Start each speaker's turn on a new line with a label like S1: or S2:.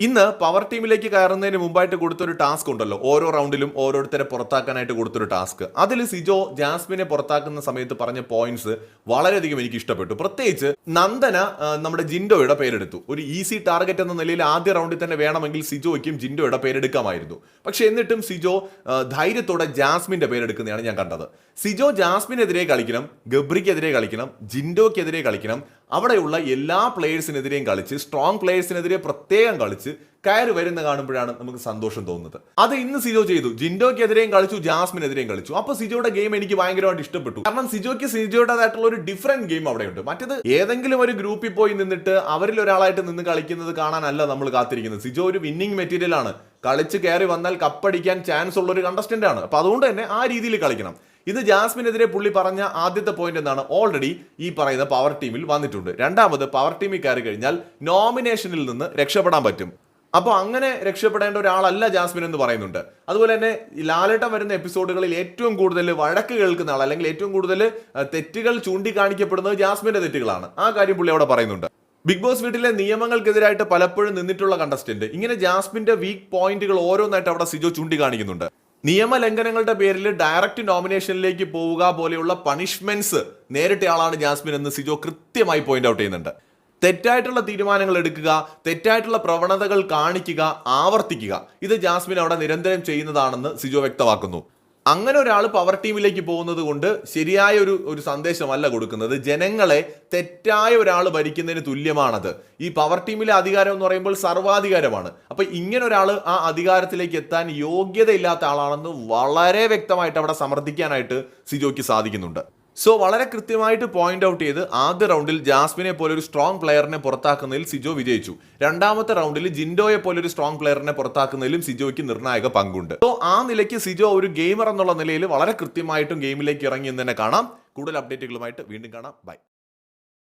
S1: ഇന്ന് പവർ ടീമിലേക്ക് കയറുന്നതിന് മുമ്പായിട്ട് കൊടുത്തൊരു ടാസ്ക് ഉണ്ടല്ലോ, ഓരോ റൗണ്ടിലും ഓരോരുത്തരെ പുറത്താക്കാനായിട്ട് കൊടുത്തൊരു ടാസ്ക്. അതിൽ സിജോ ജാസ്മിനെ പുറത്താക്കുന്ന സമയത്ത് പറഞ്ഞ പോയിന്റ്സ് വളരെയധികം എനിക്ക് ഇഷ്ടപ്പെട്ടു. പ്രത്യേകിച്ച് നന്ദന നമ്മുടെ ജിൻഡോയുടെ പേരെടുത്തു. ഒരു ഈസി ടാർഗറ്റ് എന്ന നിലയിൽ ആദ്യ റൗണ്ടിൽ തന്നെ വേണമെങ്കിൽ സിജോയ്ക്കും ജിൻഡോയുടെ പേരെടുക്കാമായിരുന്നു. പക്ഷെ എന്നിട്ടും സിജോ ധൈര്യത്തോടെ ജാസ്മിന്റെ പേരെടുക്കുന്നതാണ് ഞാൻ കണ്ടത്. സിജോ ജാസ്മിനെതിരെ കളിക്കണം, ഗബ്രിക്കെതിരെ കളിക്കണം, ജിൻഡോക്കെതിരെ കളിക്കണം, അവിടെയുള്ള എല്ലാ പ്ലേയേഴ്സിനെതിരെയും കളിച്ച് സ്ട്രോങ് പ്ലേയേഴ്സിനെതിരെ പ്രത്യേകം കളിച്ച് കയറി വരുന്ന കാണുമ്പോഴാണ് നമുക്ക് സന്തോഷം തോന്നുന്നത്. അത് ഇന്ന് സിജോ ചെയ്തു. ജിൻഡോക്കെതിരെയും കളിച്ചു, ജാസ്മിനെതിരെയും കളിച്ചു. അപ്പൊ സിജോയുടെ ഗെയിം എനിക്ക് ഭയങ്കരമായിട്ട് ഇഷ്ടപ്പെട്ടു. കാരണം സിജോയ്ക്ക് സിജോയുടേതായിട്ടുള്ള ഒരു ഡിഫറെന്റ് ഗെയിം അവിടെയുണ്ട്. മറ്റത് ഏതെങ്കിലും ഒരു ഗ്രൂപ്പിൽ പോയി നിന്നിട്ട് അവരിൽ ഒരാളായിട്ട് നിന്ന് കളിക്കുന്നത് കാണാനല്ല നമ്മൾ കാത്തിരിക്കുന്നത്. സിജോ ഒരു വിന്നിംഗ് മെറ്റീരിയൽ ആണ്. കളിച്ച് കയറി വന്നാൽ കപ്പടിക്കാൻ ചാൻസ് ഉള്ള ഒരു കണ്ടസ്റ്റന്റ് ആണ്. അപ്പൊ അതുകൊണ്ട് തന്നെ ആ രീതിയിൽ കളിക്കണം. ഇത് ജാസ്മിനെതിരെ പുള്ളി പറഞ്ഞ ആദ്യത്തെ പോയിന്റ് എന്താണ്? ഓൾറെഡി ഈ പറയുന്ന പവർ ടീമിൽ വന്നിട്ടുണ്ട്. രണ്ടാമത്, പവർ ടീമിൽ കയറി കഴിഞ്ഞാൽ നോമിനേഷനിൽ നിന്ന് രക്ഷപ്പെടാൻ പറ്റും. അപ്പോൾ അങ്ങനെ രക്ഷപ്പെടേണ്ട ഒരാളല്ല ജാസ്മിൻ എന്ന് പറയുന്നുണ്ട്. അതുപോലെ തന്നെ ലാലേട്ടൻ വരുന്ന എപ്പിസോഡുകളിൽ ഏറ്റവും കൂടുതൽ വഴക്ക് കേൾക്കുന്ന ആൾ, അല്ലെങ്കിൽ ഏറ്റവും കൂടുതൽ തെറ്റുകൾ ചൂണ്ടിക്കാണിക്കപ്പെടുന്നത് ജാസ്മിന്റെ തെറ്റുകളാണ്. ആ കാര്യം പുള്ളി അവിടെ പറയുന്നുണ്ട്. ബിഗ് ബോസ് വീട്ടിലെ നിയമങ്ങൾക്കെതിരായിട്ട് പലപ്പോഴും നിന്നിട്ടുള്ള കണ്ടസ്റ്റന്റ് ഇങ്ങനെ ജാസ്മിന്റെ വീക്ക് പോയിന്റുകൾ ഓരോന്നായിട്ട് അവിടെ സിജോ ചൂണ്ടിക്കാണിക്കുന്നുണ്ട്. നിയമലംഘനങ്ങളുടെ പേരിൽ ഡയറക്റ്റ് നോമിനേഷനിലേക്ക് പോവുക പോലെയുള്ള പണിഷ്മെന്റ്സ് നേരിട്ട ആളാണ് ജാസ്മിൻ എന്ന് സിജോ കൃത്യമായി പോയിന്റ് ഔട്ട് ചെയ്യുന്നുണ്ട്. തെറ്റായിട്ടുള്ള തീരുമാനങ്ങൾ എടുക്കുക, തെറ്റായിട്ടുള്ള പ്രവണതകൾ കാണിക്കുക, ആവർത്തിക്കുക, ഇത് ജാസ്മിൻ അവിടെ നിരന്തരം ചെയ്യുന്നതാണെന്ന് സിജോ വ്യക്തമാക്കുന്നു. അങ്ങനെ ഒരാൾ പവർ ടീമിലേക്ക് പോകുന്നത് കൊണ്ട് ശരിയായ ഒരു സന്ദേശമല്ല കൊടുക്കുന്നത്. ജനങ്ങളെ തെറ്റായ ഒരാൾ ഭരിക്കുന്നതിന് തുല്യമാണത്. ഈ പവർ ടീമിലെ അധികാരം എന്ന് പറയുമ്പോൾ സർവാധികാരമാണ്. അപ്പൊ ഇങ്ങനെ ഒരാൾ ആ അധികാരത്തിലേക്ക് എത്താൻ യോഗ്യതയില്ലാത്ത ആളാണെന്ന് വളരെ വ്യക്തമായിട്ട് അവിടെ സമർത്ഥിക്കാനായിട്ട് സിജോയ്ക്ക് സാധിക്കുന്നുണ്ട്. സോ വളരെ കൃത്യമായിട്ട് പോയിന്റ് ഔട്ട് ചെയ്ത് ആദ്യ റൗണ്ടിൽ ജാസ്മിനെ പോലെ ഒരു സ്ട്രോങ് പ്ലെയറിനെ പുറത്താക്കുന്നതിൽ സിജോ വിജയിച്ചു. രണ്ടാമത്തെ റൗണ്ടിൽ ജിൻഡോയെ പോലെ ഒരു സ്ട്രോങ് പ്ലെയറിനെ പുറത്താക്കുന്നതിലും സിജോയ്ക്ക് നിർണായക പങ്കുണ്ട്. സോ ആ നിലയ്ക്ക് സിജോ ഒരു ഗെയിമർ എന്നുള്ള നിലയിൽ വളരെ കൃത്യമായിട്ടും ഗെയിമിലേക്ക് ഇറങ്ങി എന്ന് തന്നെ കാണാം. കൂടുതൽ അപ്ഡേറ്റുകളുമായിട്ട് വീണ്ടും കാണാം. ബൈ.